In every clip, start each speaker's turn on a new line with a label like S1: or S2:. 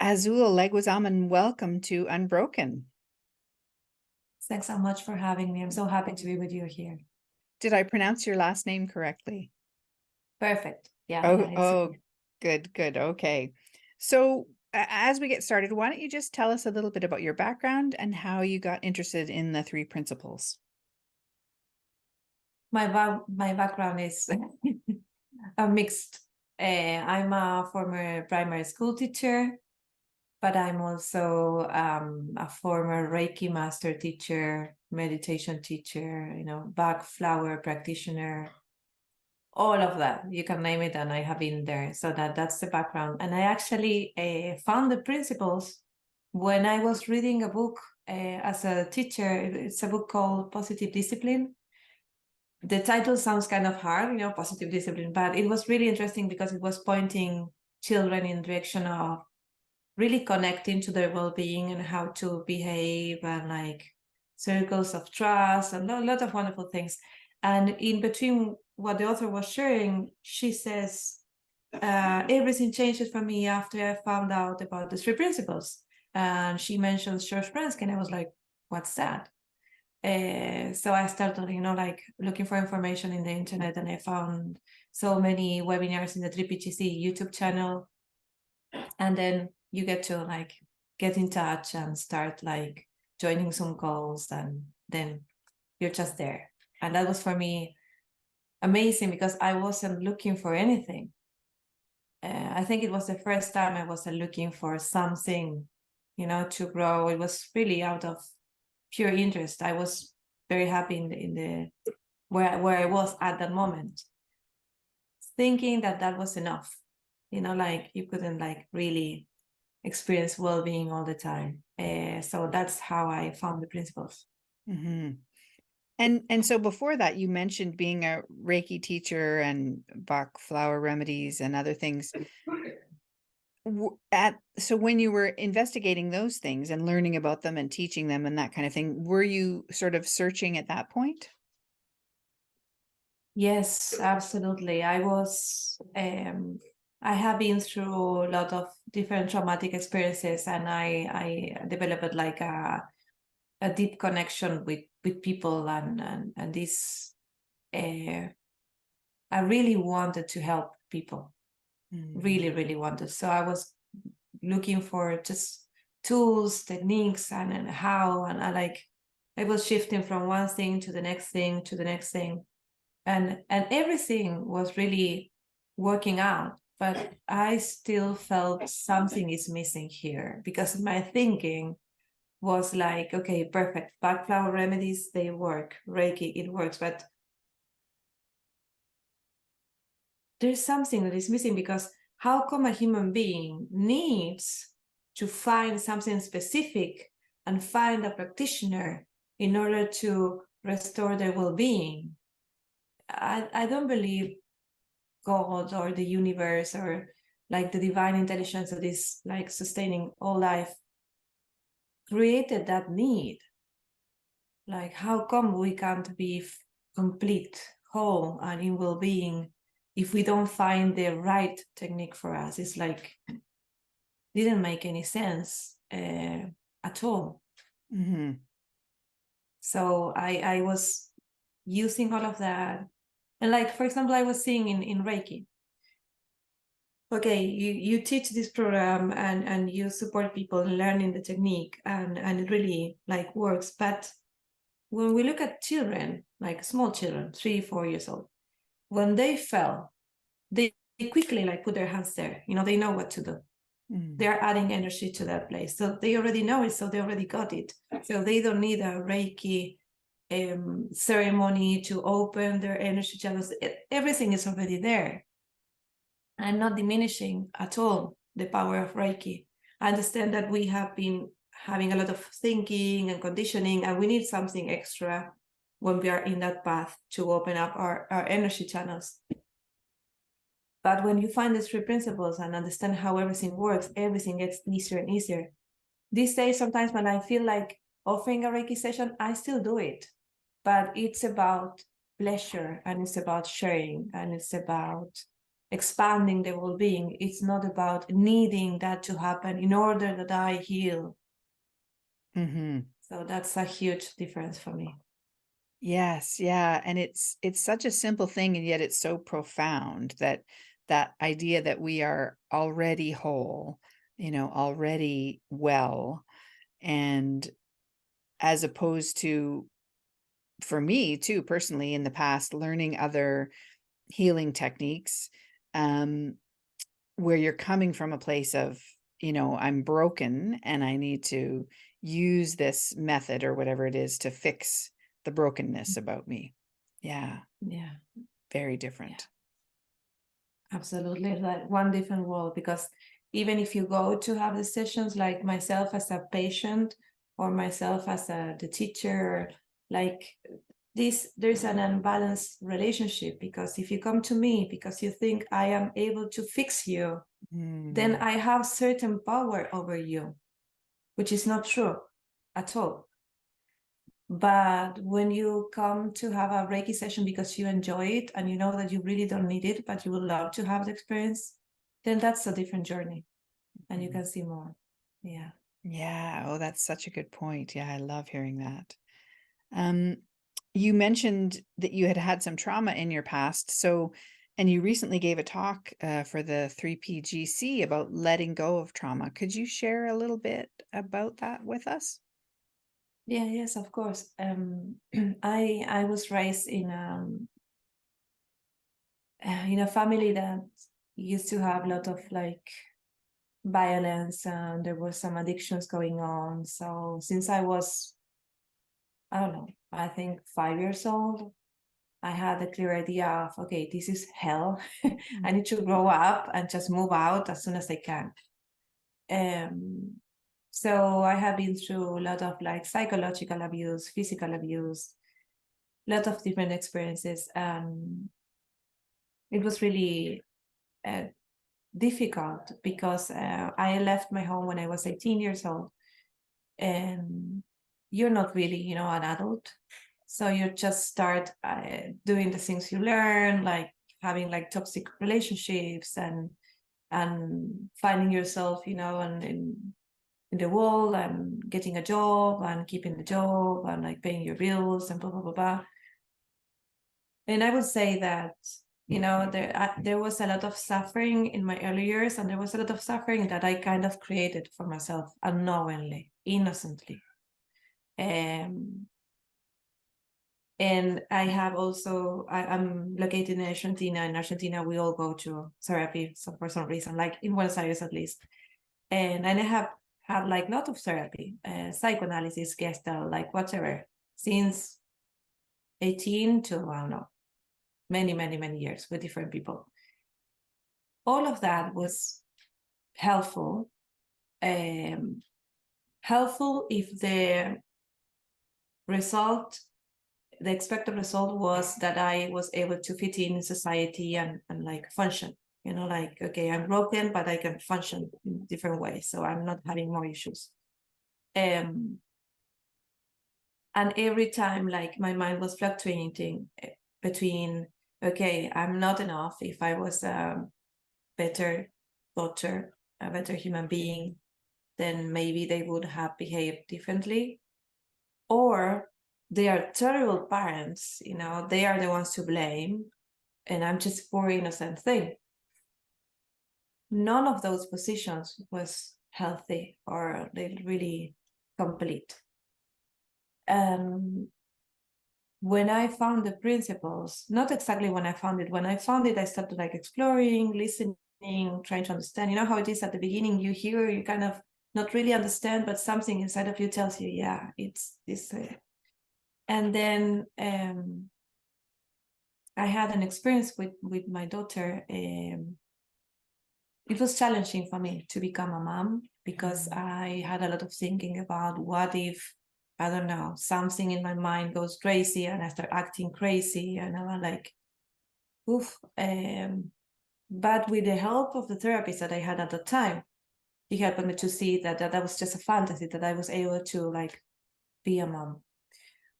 S1: Azul Leguizamon, welcome to Unbroken.
S2: Thanks so much for having me. I'm so happy to be with you here.
S1: Did I pronounce your last name correctly?
S2: Perfect. Yeah.
S1: Oh, good. Okay. So as we get started, why don't you just tell us a little bit about your background and how you got interested in the three principles?
S2: My background is a mixed. I'm a former primary school teacher, but I'm also a former Reiki master teacher, meditation teacher, Bach flower practitioner, all of that. You can name it, and I have been there. So that's the background. And I actually found the principles when I was reading a book as a teacher. It's a book called Positive Discipline. The title sounds kind of hard, positive discipline, but it was really interesting because it was pointing children in the direction of really connecting to their well-being and how to behave, and like circles of trust and a lot of wonderful things. And in between what the author was sharing, she says, everything changed for me after I found out about the three principles. And she mentions George Bransky, and I was like, what's that? So I started, like looking for information in the internet, and I found so many webinars in the 3PGC YouTube channel. And then you get to like get in touch and start like joining some calls, and then you're just there. And that was for me amazing because I wasn't looking for anything. I think it was the first time I wasn't looking for something, to grow. It was really out of pure interest. I was very happy in the where I was at that moment, thinking that was enough. Like you couldn't like really experience well-being all the time. So that's how I found the principles.
S1: Mm-hmm. And so before that, you mentioned being a Reiki teacher and Bach flower remedies and other things. So when you were investigating those things and learning about them and teaching them and that kind of thing, were you sort of searching at that point?
S2: Yes, absolutely. I have been through a lot of different traumatic experiences, and I developed like a deep connection with people, and this I really wanted to help people. Really, really wanted. So I was looking for just tools, techniques, and how, and I was shifting from one thing to the next thing to the next thing, and everything was really working out. But I still felt something is missing here, because my thinking was like, okay, perfect, Bach flower remedies, they work, Reiki, it works, but there's something that is missing, because how come a human being needs to find something specific and find a practitioner in order to restore their well-being? I don't believe God or the universe or like the divine intelligence that is like sustaining all life created that need. Like, how come we can't be complete, whole, and in well-being if we don't find the right technique for us? It's like, didn't make any sense at all.
S1: Mm-hmm.
S2: So I was using all of that. And like, for example, I was seeing in Reiki, okay, you teach this program and you support people in learning the technique, and it really like works. But when we look at children, like small children, 3-4 years old, when they fell, they quickly like put their hands there. They know what to do. They're adding energy to that place. So they already know it, so they already got it. So they don't need a Reiki ceremony to open their energy channels. Everything is already there. I'm not diminishing at all the power of Reiki. I understand that we have been having a lot of thinking and conditioning, and we need something extra when we are in that path to open up our energy channels. But when you find the three principles and understand how everything works, everything gets easier and easier. These days, sometimes when I feel like offering a Reiki session, I still do it. But it's about pleasure, and it's about sharing, and it's about expanding the well-being. It's not about needing that to happen in order that I heal.
S1: Mm-hmm.
S2: So that's a huge difference for me.
S1: Yes, yeah, and it's such a simple thing, and yet it's so profound, that that idea that we are already whole, already well, and as opposed to, for me too, personally, in the past, learning other healing techniques, um, where you're coming from a place of, I'm broken and I need to use this method or whatever it is to fix the brokenness about me. Yeah,
S2: Yeah,
S1: very
S2: yeah,
S1: different.
S2: absolutely. Like one different world, because even if you go to have the sessions, like myself as a patient or myself as the teacher, like there's an unbalanced relationship, because if you come to me because you think I am able to fix you, then I have certain power over you, which is not true at all. But when you come to have a Reiki session because you enjoy it and you know that you really don't need it, but you would love to have the experience, then that's a different journey and you can see more. Yeah.
S1: Yeah. Oh, that's such a good point. Yeah, I love hearing that. Um, you mentioned that you had had some trauma in your past. So, and you recently gave a talk for the 3PGC about letting go of trauma. Could you share a little bit about that with us?
S2: Yeah, yes, of course. I was raised in a family that used to have a lot of like violence, and there was some addictions going on. So since I was, I don't know, I think 5 years old, I had a clear idea of, okay, this is hell. I need to grow up and just move out as soon as I can. So I have been through a lot of like psychological abuse, physical abuse, a lot of different experiences. It was really difficult because I left my home when I was 18 years old, and you're not really, an adult. So you just start doing the things you learn, like having like toxic relationships and finding yourself, and in the world, and getting a job and keeping the job and like paying your bills and blah blah blah blah. And I would say that there was a lot of suffering in my early years, and there was a lot of suffering that I kind of created for myself unknowingly, innocently. Um, and I have also, I'm located in Argentina. In Argentina, we all go to therapy, so for some reason, like in Buenos Aires at least. And I have had like a lot of therapy, psychoanalysis, Gestalt, like whatever, since 18 to, I don't know, many, many, many years with different people. All of that was helpful. Helpful if the result, the expected result was that I was able to fit in society and like function, like, okay, I'm broken, but I can function in different ways. So I'm not having more issues. And every time, like, my mind was fluctuating between, okay, I'm not enough. If I was a better daughter, a better human being, then maybe they would have behaved differently. Or they are terrible parents, they are the ones to blame, and I'm just poor innocent thing. None of those positions was healthy or they really complete. When I found the principles, not exactly when I found it, I started like exploring, listening, trying to understand. You know how it is at the beginning, you hear, you kind of not really understand, but something inside of you tells you, yeah, it's this. And then I had an experience with my daughter. It was challenging for me to become a mom because I had a lot of thinking about what if, I don't know, something in my mind goes crazy and I start acting crazy, and I was like, oof. But with the help of the therapist that I had at the time, he helped me to see that was just a fantasy, that I was able to like be a mom.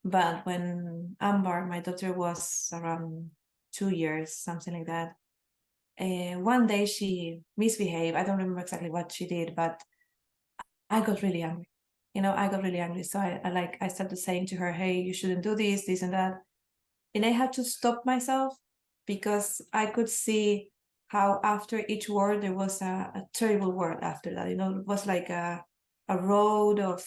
S2: But when Amber, my daughter, was around 2 years, something like that, one day she misbehaved. I don't remember exactly what she did, but I got really angry. I got really angry. So I started saying to her, hey, you shouldn't do this and that. And I had to stop myself because I could see how after each word there was a terrible word after that. It was like a road of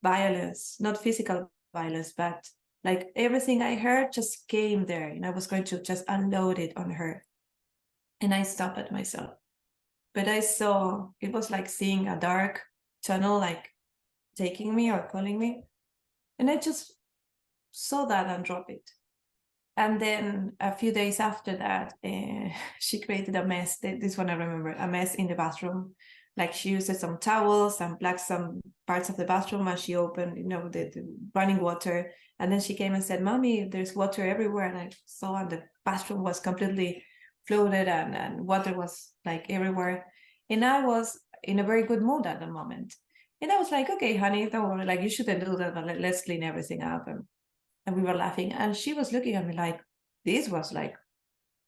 S2: violence, not physical violence, but like everything I heard just came there, and I was going to just unload it on her. And I stopped at myself. But I saw it was like seeing a dark tunnel, like taking me or calling me. And I just saw that and dropped it. And then a few days after that, she created a mess. This one I remember, a mess in the bathroom. Like she used some towels and plugged some parts of the bathroom, and she opened, the running water. And then she came and said, "Mommy, there's water everywhere." And I saw, and the bathroom was completely flooded, and water was like everywhere. And I was in a very good mood at the moment. And I was like, "Okay, honey, don't worry. Like you shouldn't do that, but let's clean everything up." And we were laughing, and she was looking at me like this was like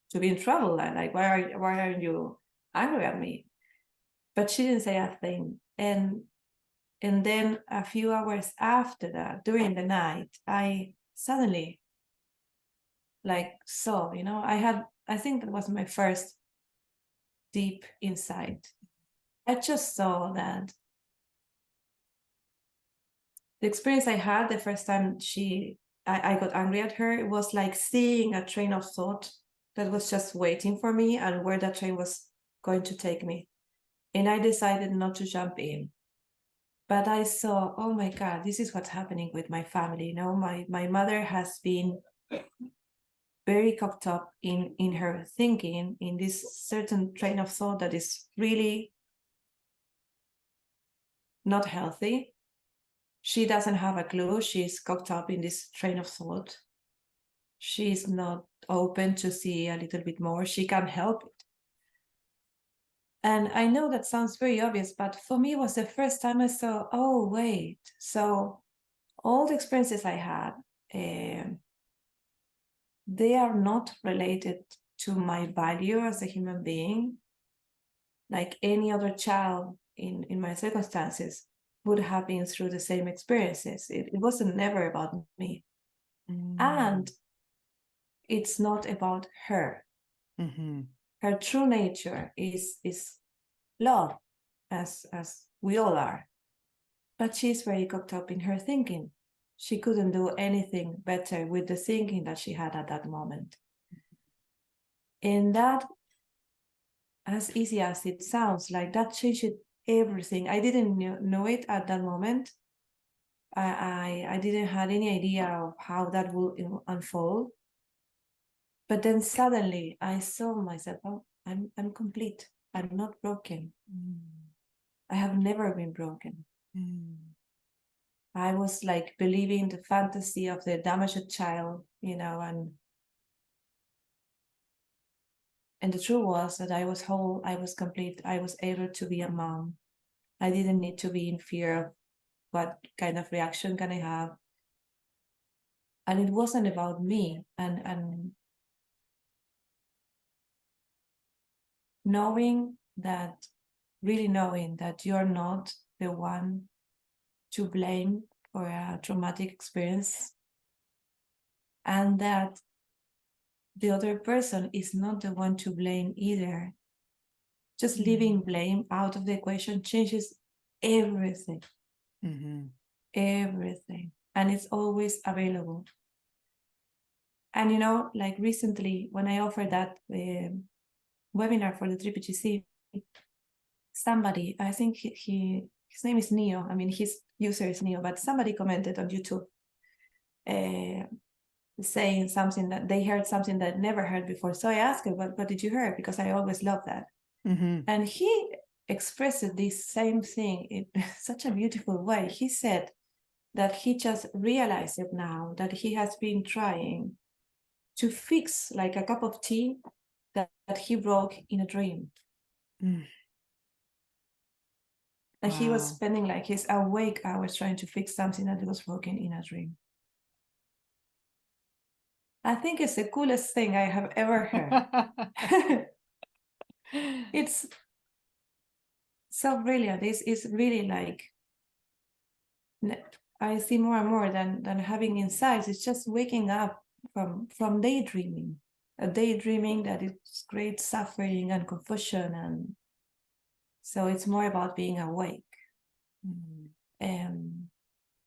S2: to be in trouble. Like why aren't you angry at me? But she didn't say a thing. And then a few hours after that, during the night, I suddenly like saw, I think that was my first deep insight. I just saw that the experience I had the first time I got angry at her, it was like seeing a train of thought that was just waiting for me and where that train was going to take me. And I decided not to jump in. But I saw, oh my God, this is what's happening with my family. My mother has been very caught up in her thinking, in this certain train of thought that is really not healthy. She doesn't have a clue. She's caught up in this train of thought. She's not open to see a little bit more. She can't help it. And I know that sounds very obvious, but for me, it was the first time I saw, oh, wait. So all the experiences I had, they are not related to my value as a human being. Like any other child in my circumstances would have been through the same experiences. It wasn't never about me. And it's not about her.
S1: Mm-hmm.
S2: Her true nature is love, as we all are. But she's very caught up in her thinking. She couldn't do anything better with the thinking that she had at that moment. And that, as easy as it sounds, like that changed everything. I didn't know it at that moment. I didn't have any idea of how that will unfold. But then suddenly I saw myself, oh, I'm complete. I'm not broken. I have never been broken. I was like believing the fantasy of the damaged child, and the truth was that I was whole, I was complete, I was able to be a mom. I didn't need to be in fear of what kind of reaction can I have. And it wasn't about me. And really knowing that you're not the one to blame for a traumatic experience, and that the other person is not the one to blame either. Just leaving blame out of the equation changes everything. Everything. And it's always available. And like recently when I offered that webinar for the GC, somebody, I think his name is Neo. I mean, his user is Neo, but somebody commented on YouTube saying something that they heard something that never heard before. So I asked him, what did you hear? Because I always love that. And he expressed this same thing in such a beautiful way. He said that he just realized it now, that he has been trying to fix like a cup of tea that he broke in a dream. And he was spending like his awake hours trying to fix something that was broken in a dream. I think it's the coolest thing I have ever heard. It's so brilliant. It's really like, I see more and more than having insights. It's just waking up from daydreaming, a daydreaming that is great suffering and confusion, and so it's more about being awake.
S1: Mm.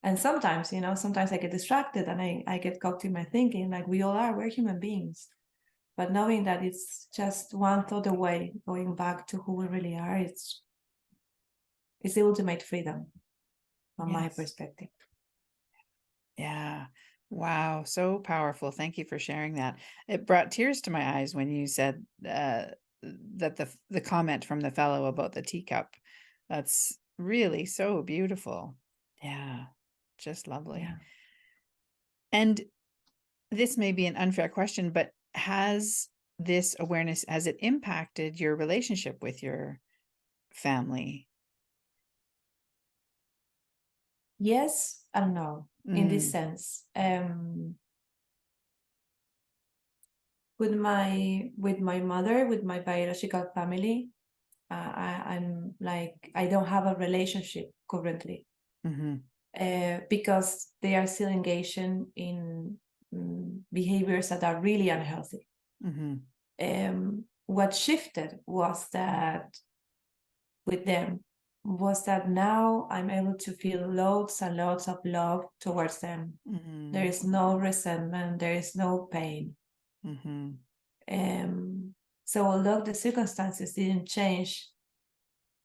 S2: And sometimes, sometimes I get distracted and I get caught in my thinking, like we all are, we're human beings. But knowing that it's just one thought away, going back to who we really are, it's the ultimate freedom from my
S1: Yes.
S2: perspective.
S1: Yeah. Wow. So powerful. Thank you for sharing that. It brought tears to my eyes when you said that the comment from the fellow about the teacup. That's really so beautiful. Yeah. Just lovely.
S2: Yeah.
S1: And this may be an unfair question, but has this awareness, has it impacted your relationship with your family?
S2: Yes and no, in this
S1: Mm,
S2: sense. With my mother, with my biological family, I'm like, I don't have a relationship currently,
S1: mhm,
S2: because they are still engaged in behaviors that are really unhealthy.
S1: mhm,
S2: What shifted was that with them was that now I'm able to feel loads and loads of love towards them. There
S1: mhm,
S2: is no resentment, there is no pain.
S1: mhm,
S2: Um, so although the circumstances didn't change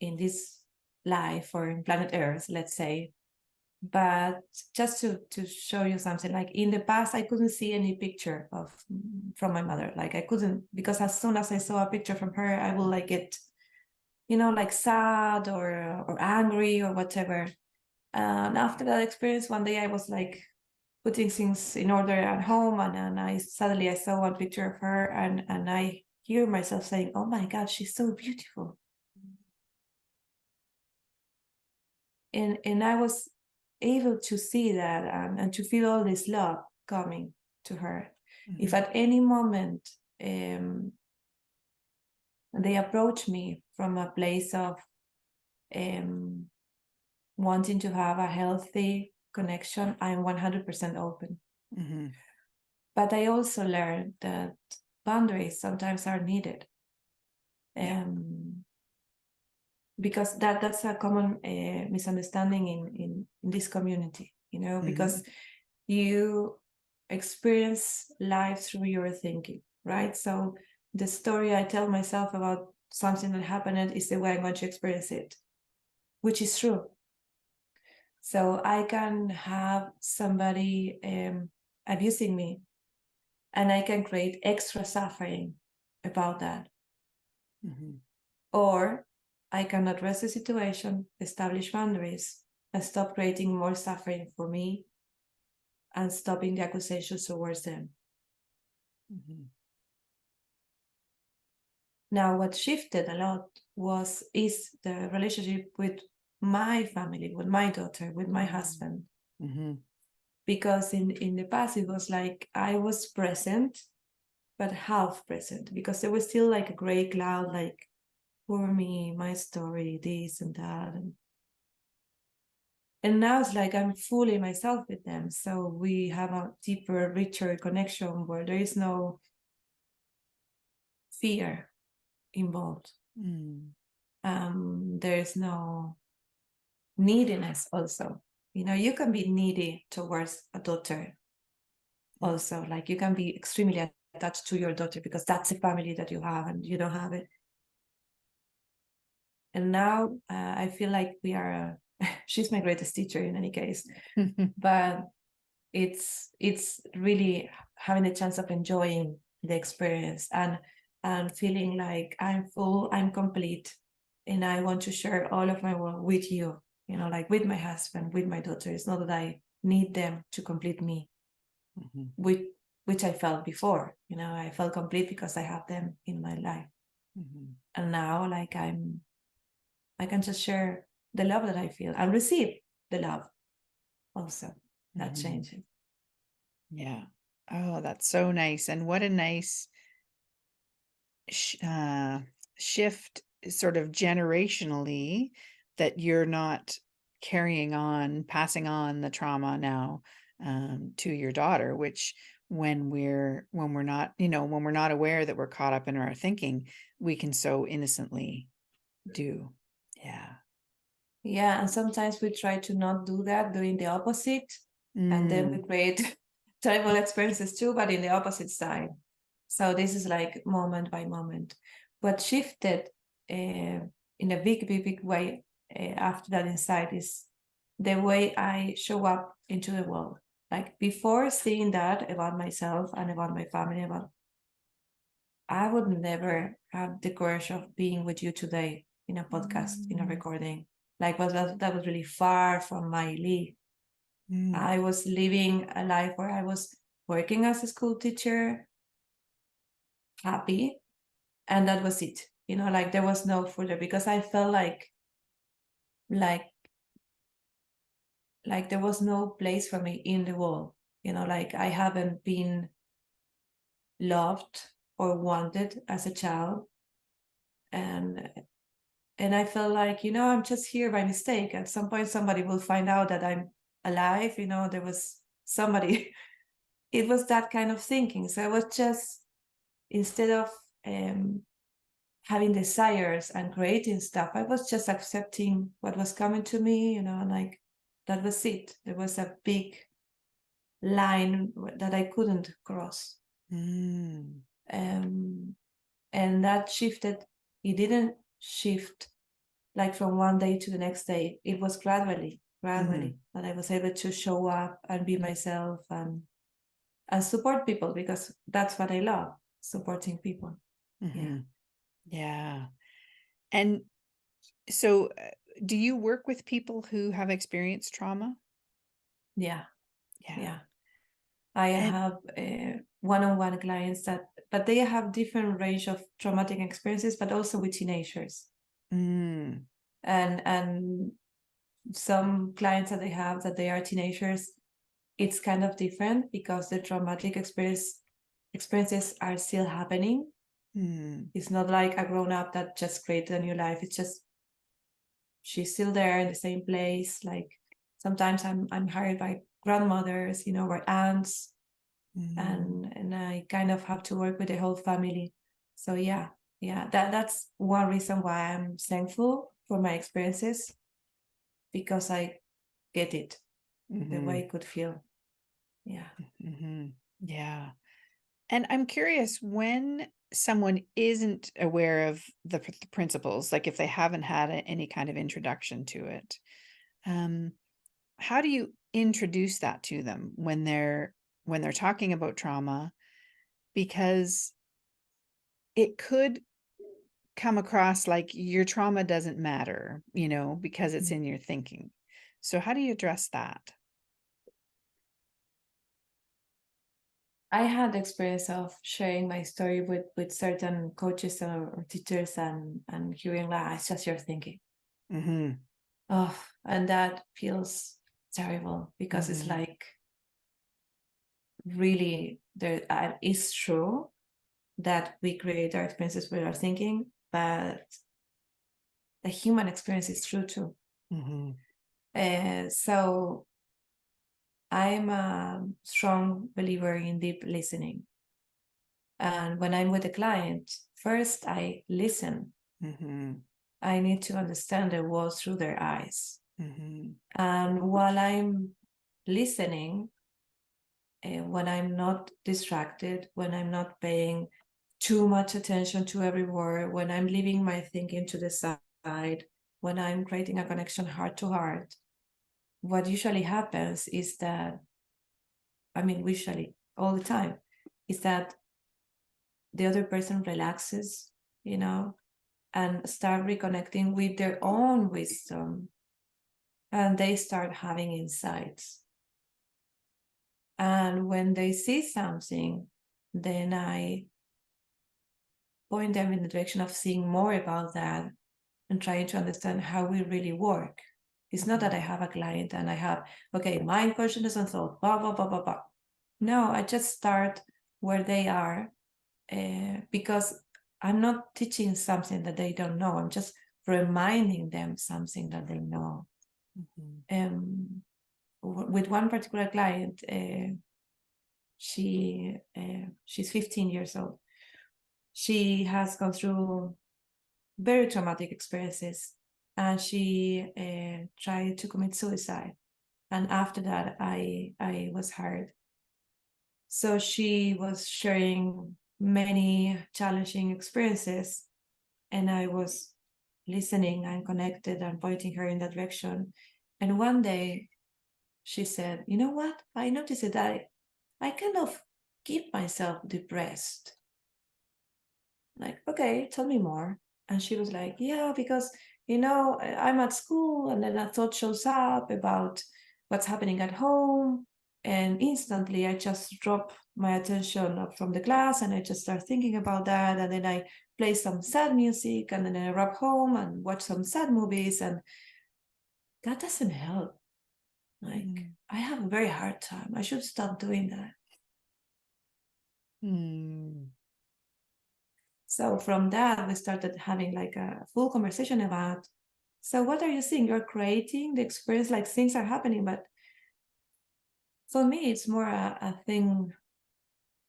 S2: in this life or in planet Earth, let's say, but just to show you something, like in the past I couldn't see any picture of from my mother. Like I couldn't, because as soon as I saw a picture from her, I will like get, like sad or angry or whatever. And after that experience, one day I was like putting things in order at home, and I suddenly I saw one picture of her, and I hear myself saying, "Oh my God, she's so beautiful," and I was able to see that, and to feel all this love coming to her. If
S1: mhm,
S2: at any moment they approach me from a place of um, wanting to have a healthy connection, I'm 100% open.
S1: mhm.
S2: But I also learned that boundaries sometimes are needed.
S1: Yeah.
S2: Um, because that's a common misunderstanding in this community,
S1: Mhm,
S2: because you experience life through your thinking, right? So the story I tell myself about something that happened is the way I'm going to experience it, which is true. So I can have somebody abusing me, and I can create extra suffering about that.
S1: mhm,
S2: Or I can address the situation, establish boundaries, and stop creating more suffering for me and stopping the accusations towards them.
S1: mhm,
S2: Now, what shifted a lot is the relationship with my family, with my daughter, with my
S1: mhm,
S2: husband.
S1: mhm,
S2: Because in the past it was like I was present, but half present, because there was still like a gray cloud, like poor me, my story, this and that. And now it's like I'm fully myself with them. So we have a deeper, richer connection where there is no fear involved.
S1: mm.
S2: There is no neediness also. You can be needy towards a daughter also. Like you can be extremely attached to your daughter because that's the family that you have and you don't have it. And now I feel like we are, she's my greatest teacher in any case, but it's really having the chance of enjoying the experience and feeling like I'm full, I'm complete, and I want to share all of my world with you, like with my husband, with my daughter. It's not that I need them to complete me,
S1: Mhm,
S2: which I felt before. I felt complete because I have them in my life.
S1: mhm,
S2: And now like I can just share the love that I feel and receive the love also. That
S1: mhm.
S2: changes.
S1: Yeah. Oh, that's so nice. And what a nice sh shift sort of generationally, that you're not carrying on, passing on the trauma now to your daughter, which when we're not, when we're not aware that we're caught up in our thinking, we can so innocently do. Yeah.
S2: Yeah, and sometimes we try to not do that, doing the opposite, and then we
S1: Mm,
S2: create terrible experiences too, but in the opposite side. So this is like moment by moment. What shifted in a big way after that insight is the way I show up into the world. Like before seeing that about myself and about my family, about I would never have the courage of being with you today in a podcast, in a
S1: mm,
S2: recording. Like that was really far from my league.
S1: mm,
S2: I was living a life where I was working as a school teacher, happy, and that was it. Like there was no further because I felt like there was no place for me in the world. Like I haven't been loved or wanted as a child, and I felt like I'm just here by mistake. At some point somebody will find out that I'm alive. There was somebody. It was that kind of thinking. So I was just, instead of um, having desires and creating stuff, I was just accepting what was coming to me. Like that was it. There was a big line that I couldn't cross.
S1: mm,
S2: um, and that shifted. It didn't shift like from one day to the next day. It was gradually
S1: mhm,
S2: that I was able to show up and be myself and support people, because that's what I love, supporting people. Yeah.
S1: mhm. Yeah. And so, do you work with people who have experienced trauma?
S2: Yeah.
S1: Yeah.
S2: Yeah. I
S1: And
S2: have one-on-one clients but they have different range of traumatic experiences, but also with teenagers.
S1: mm,
S2: And some clients that they are teenagers, it's kind of different because the traumatic experiences are still happening.
S1: mm,
S2: It's not like a grown-up that just created a new life. It's just she's still there in the same place. Like sometimes I'm hired by grandmothers, or aunts,
S1: mm,
S2: and I kind of have to work with the whole family. So yeah, that's one reason why I'm thankful for my experiences, because I get it the way
S1: mhm,
S2: I could feel. Yeah.
S1: mhm. Yeah. And I'm curious, when someone isn't aware of the principles, like if they haven't had any kind of introduction to it, um, how do you introduce that to them when they're talking about trauma? Because it could come across like your trauma doesn't matter, because it's in your thinking. So how do you address that?
S2: I had the experience of sharing my story with certain coaches or teachers, and hearing that it's just your thinking.
S1: Mhm.
S2: Oh, and that feels terrible, because it's
S1: Mhm.
S2: like, really, there it's true that we create our experiences with our thinking, but the human experience is true too.
S1: Mhm.
S2: So I'm a strong believer in deep listening. And when I'm with a client, first I listen.
S1: Mhm.
S2: I need to understand the world through their eyes.
S1: Mhm.
S2: And while I'm listening, when I'm not distracted, when I'm not paying too much attention to every word, when I'm leaving my thinking to the side, when I'm creating a connection heart to heart, what usually happens is that, usually, all the time, is that the other person relaxes, and start reconnecting with their own wisdom, and they start having insights. And when they see something, then I point them in the direction of seeing more about that and trying to understand how we really work. It's not that I have a client and I have, okay, mind, consciousness, and thought, blah, blah, blah, blah, blah. No, I just start where they are, because I'm not teaching something that they don't know. I'm just reminding them something that they know. With one particular client, she's 15 years old. She has gone through very traumatic experiences, and she tried to commit suicide. And after that, I was hurt. So she was sharing many challenging experiences, and I was listening and connected and pointing her in that direction. And one day she said, you know what? I noticed that I kind of keep myself depressed. Like, okay, tell me more. And she was like, yeah, because, I'm at school, and then a thought shows up about what's happening at home. And instantly I just drop my attention up from the class, and I just start thinking about that. And then I play some sad music, and then I rub home and watch some sad movies. And that doesn't help. Like, I have a very hard time. I should stop doing that. So from that, we started having like a full conversation about, so what are you seeing? You're creating the experience, like things are happening. But for me, it's more a thing.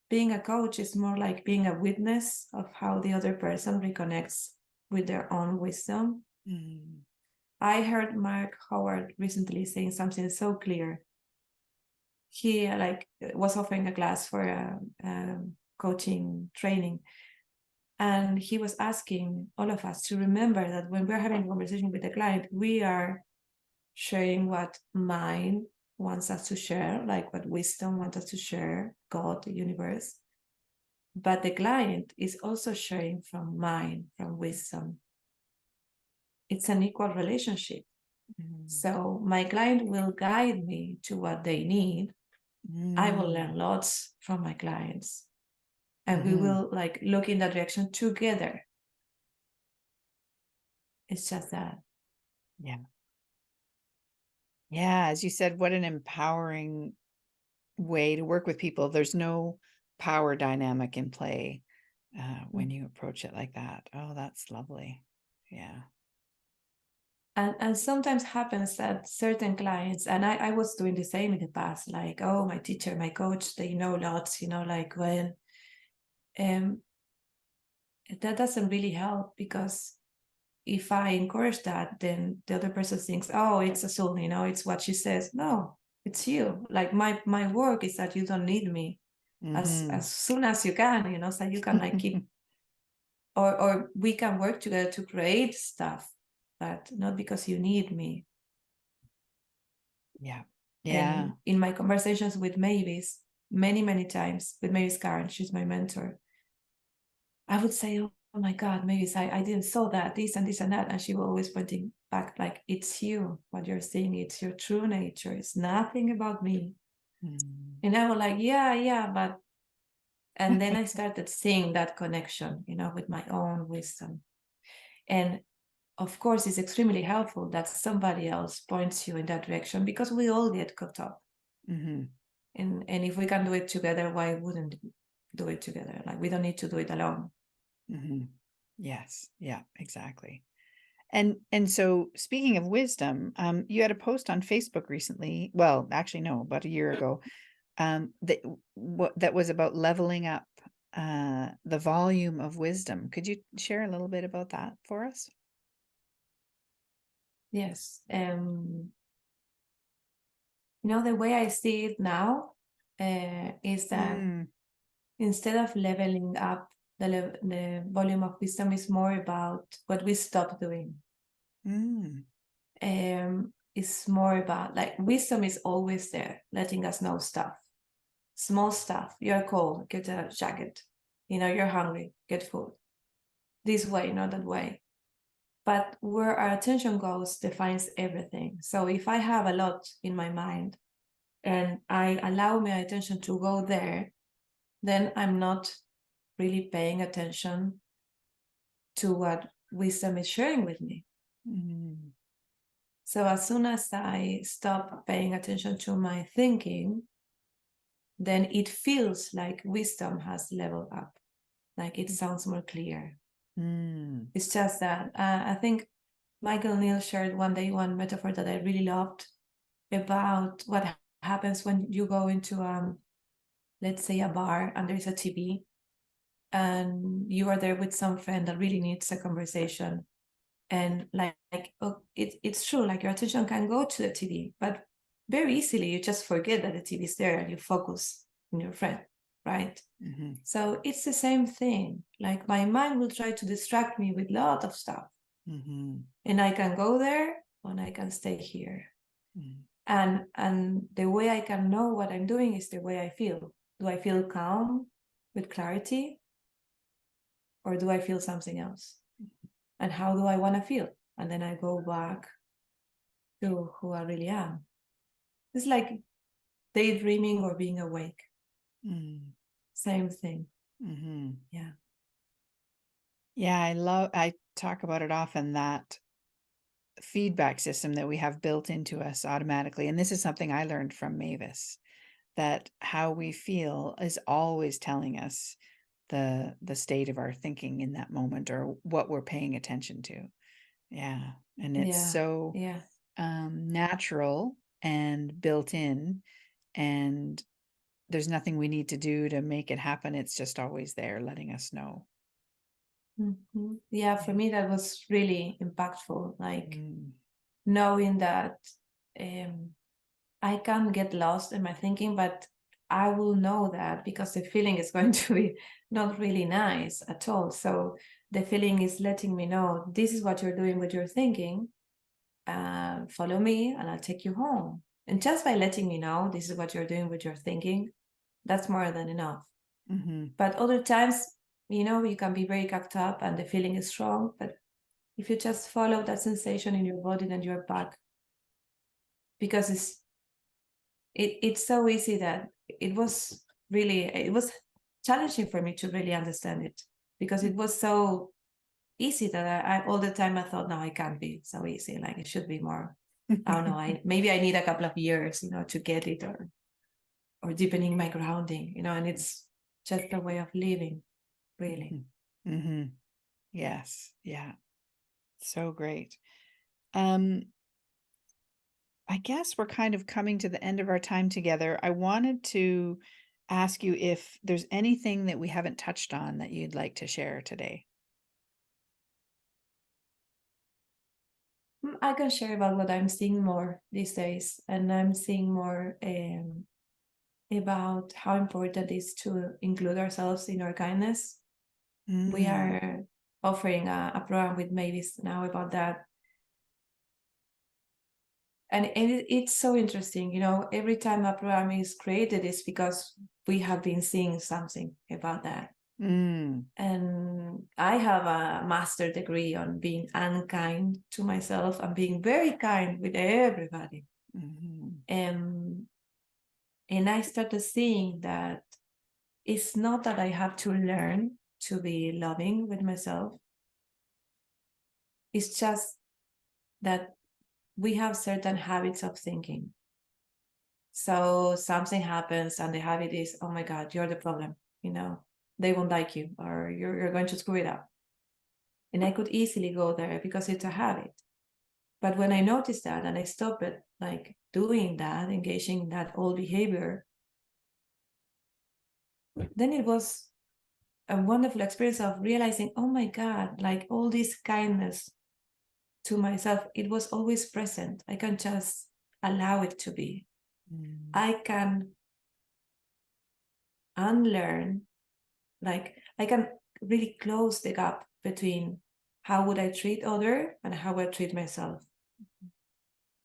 S2: Being a coach is more like being a witness of how the other person reconnects with their own wisdom. I heard Mark Howard recently saying something so clear. He was offering a class for a coaching training, and he was asking all of us to remember that when we're having a conversation with the client, we are sharing what mind wants us to share, like what wisdom wants us to share, God, the universe. But the client is also sharing from mind, from wisdom. It's an equal relationship. So my client will guide me to what they need. I will learn lots from my clients, and we will look in that direction together. It's just that.
S1: Yeah. Yeah, as you said, what an empowering way to work with people. There's no power dynamic in play when you approach it like that. Oh, that's lovely. Yeah.
S2: And sometimes happens that certain clients, and I was doing the same in the past, like, oh, my teacher, my coach, they know lots, like when that doesn't really help, because if I encourage that, then the other person thinks, oh, it's Azul, it's what she says. No, it's you. Like my work is that you don't need me as soon as you can, so you can keep or we can work together to create stuff, but not because you need me.
S1: Yeah.
S2: And in my conversations with Mavis, many times with Mavis Karen, she's my mentor, I would say, oh my God, Mavis, I didn't saw that, this and this and that. And she will always pointing back, like, it's you, what you're seeing, it's your true nature. It's nothing about me. And I was like, yeah, but, and then I started seeing that connection, with my own wisdom. And of course, it's extremely helpful that somebody else points you in that direction, because we all get caught up. And if we can do it together, why wouldn't we do it together? Like, we don't need to do it alone.
S1: Yes. Yeah, exactly. And so speaking of wisdom, you had a post on Facebook recently. Well, actually, no, about a year ago, that was about leveling up the volume of wisdom. Could you share a little bit about that for us?
S2: Yes. The way I see it now is that instead of leveling up, the volume of wisdom is more about what we stop doing. It's more about, like, wisdom is always there, letting us know stuff, small stuff. You're cold, get a jacket. You're hungry, get food. This way, not that way. But where our attention goes defines everything. So if I have a lot in my mind and I allow my attention to go there, then I'm not really paying attention to what wisdom is sharing with me. So as soon as I stop paying attention to my thinking, then it feels like wisdom has leveled up. Like it sounds more clear.
S1: Mm.
S2: It's just that I think Michael Neal shared one day one metaphor that I really loved about what happens when you go into let's say a bar and there's a TV and you are there with some friend that really needs a conversation, and oh, it's true, like your attention can go to the TV, but very easily you just forget that the TV is there and you focus on your friend, right?
S1: Mm-hmm.
S2: So it's the same thing. Like my mind will try to distract me with a lot of stuff,
S1: Mm-hmm.
S2: and I can go there and I can stay here.
S1: Mm-hmm.
S2: And the way I can know what I'm doing is the way I feel. Do I feel calm with clarity, or do I feel something else? And how do I want to feel? And then I go back to who I really am. It's like daydreaming or being awake.
S1: Mm-hmm.
S2: Same thing.
S1: Mm-hmm.
S2: Yeah.
S1: Yeah, I talk about it often, that feedback system that we have built into us automatically. And this is something I learned from Mavis, that how we feel is always telling us the state of our thinking in that moment, or what we're paying attention to. Yeah. And it's
S2: Yeah.
S1: so
S2: Yeah.
S1: natural and built in, and there's nothing we need to do to make it happen. It's just always there letting us know.
S2: Mm-hmm. Yeah, for me that was really impactful. Like
S1: Mm.
S2: knowing that I can get lost in my thinking, but I will know that because the feeling is going to be not really nice at all. So the feeling is letting me know this is what you're doing with your thinking. Follow me and I'll take you home. And just by letting me know this is what you're doing with your thinking, that's more than enough.
S1: Mm-hmm.
S2: But other times, you can be very cocked up and the feeling is strong. But if you just follow that sensation in your body, then you're back. Because it's so easy that it was challenging for me to really understand it, because it was so easy that I all the time I thought, no, it can't be so easy. Like it should be more. I don't know. Maybe I need a couple of years, to get it, or deepening my grounding, and it's just a way of living, really.
S1: Mm-hmm. Mm-hmm. Yes. Yeah. So great. Um, I guess we're kind of coming to the end of our time together. I wanted to ask you if there's anything that we haven't touched on that you'd like to share today.
S2: I can share about what I'm seeing more these days, and I'm seeing more about how important it is to include ourselves in our kindness. We
S1: Mm.
S2: are offering a program with Mavis now about that. And it's so interesting, every time a program is created, it's because we have been seeing something about that.
S1: Mm.
S2: And I have a master degree on being unkind to myself and being very kind with everybody.
S1: Mm-hmm.
S2: And I started seeing that it's not that I have to learn to be loving with myself. It's just that we have certain habits of thinking. So something happens and the habit is, oh my God, you're the problem. They won't like you, or you're going to screw it up. And I could easily go there because it's a habit. But when I noticed that and I stopped it, like doing that, engaging in that old behavior, then it was a wonderful experience of realizing, oh my God, like all this kindness to myself, it was always present. I can just allow it to be.
S1: Mm.
S2: I can unlearn, like I can really close the gap between how would I treat other and how I treat myself.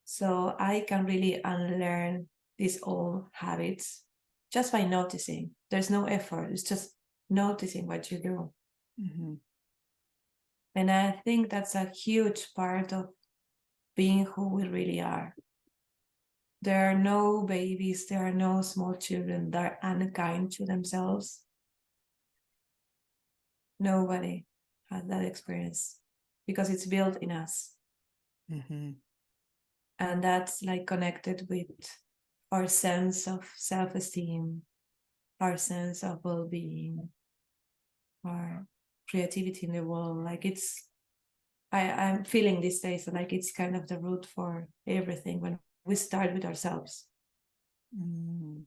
S2: So I can really unlearn these old habits just by noticing. There's no effort. It's just noticing what you do.
S1: Mm-hmm.
S2: And I think that's a huge part of being who we really are. There are no babies, there are no small children that are unkind to themselves. Nobody has that experience because it's built in us.
S1: Mm-hmm.
S2: And that's like connected with our sense of self-esteem, our sense of well-being. our creativity in the world. Like I'm feeling these days like it's kind of the root for everything when we start with ourselves.
S1: Mm.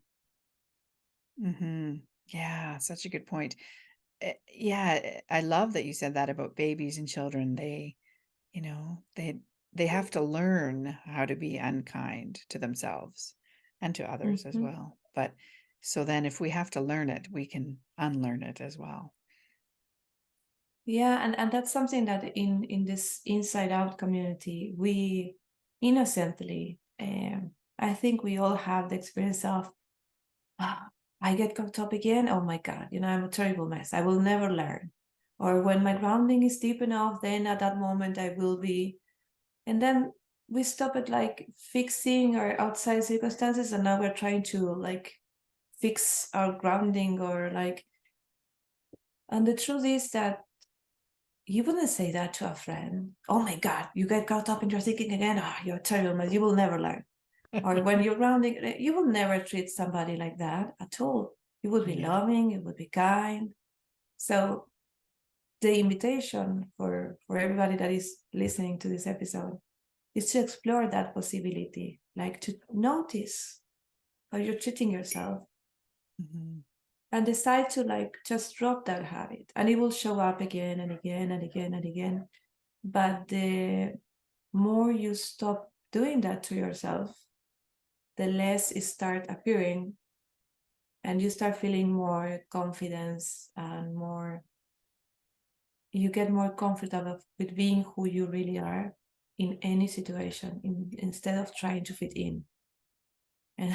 S1: Yeah, such a good point. Yeah, I love that you said that about babies and children. You know, they have to learn how to be unkind to themselves and to others as
S2: Mhm.
S1: well. But so then if we have to learn it, we can unlearn it as well.
S2: Yeah, and that's something that in this inside out community we innocently, I think we all have the experience of, "Ah, I get caught up again. Oh my God, I'm a terrible mess. I will never learn." Or when my grounding is deep enough, then at that moment I will be. And then we stop at like fixing our outside circumstances, and now we're trying to like fix our grounding or like. And the truth is that you wouldn't say that to a friend. Oh my God, you get caught up in your thinking again. Oh, you're terrible, but you will never learn. Or when you're grounding, you will never treat somebody like that at all. You would be
S1: Yeah.
S2: loving, you would be kind. So the invitation for everybody that is listening to this episode is to explore that possibility, like to notice how you're treating yourself
S1: Mhm.
S2: and decide to like just drop that habit, and it will show up again and again and again and again. But the more you stop doing that to yourself, the less it start appearing, and you start feeling more confidence and more, you get more comfortable with being who you really are in any situation, instead of trying to fit in. And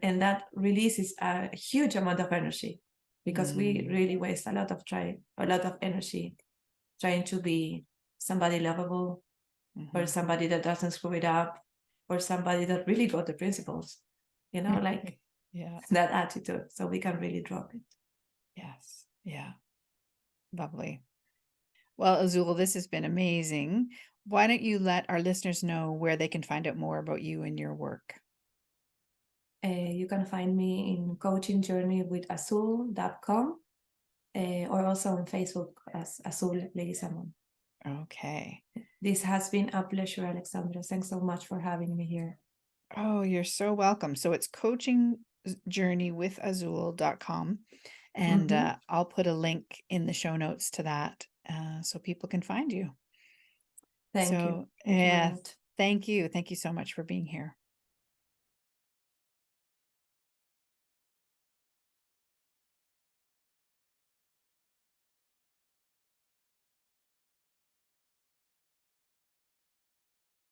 S2: and that releases a huge amount of energy, because we
S1: Mm.
S2: really waste a lot of energy trying to be somebody lovable, or
S1: Mhm.
S2: somebody that doesn't screw it up, or somebody that really got the principles, like
S1: Yeah.
S2: that attitude. So we can really drop it.
S1: Yes. Yeah. Lovely. Well, Azul, this has been amazing. Why don't you let our listeners know where they can find out more about you and your work?
S2: You can find me in coaching journey with azul.com, or also on Facebook as Azul Leguizamon.
S1: Okay.
S2: This has been a pleasure, Alexandra. Thanks so much for having me here.
S1: Oh, you're so welcome. So it's coaching journey with azul.com. And
S2: Mm-hmm.
S1: I'll put a link in the show notes to that so people can find you.
S2: Thank you.
S1: So,
S2: Thank you very
S1: yeah,
S2: much.
S1: thank you. Thank you so much for being here.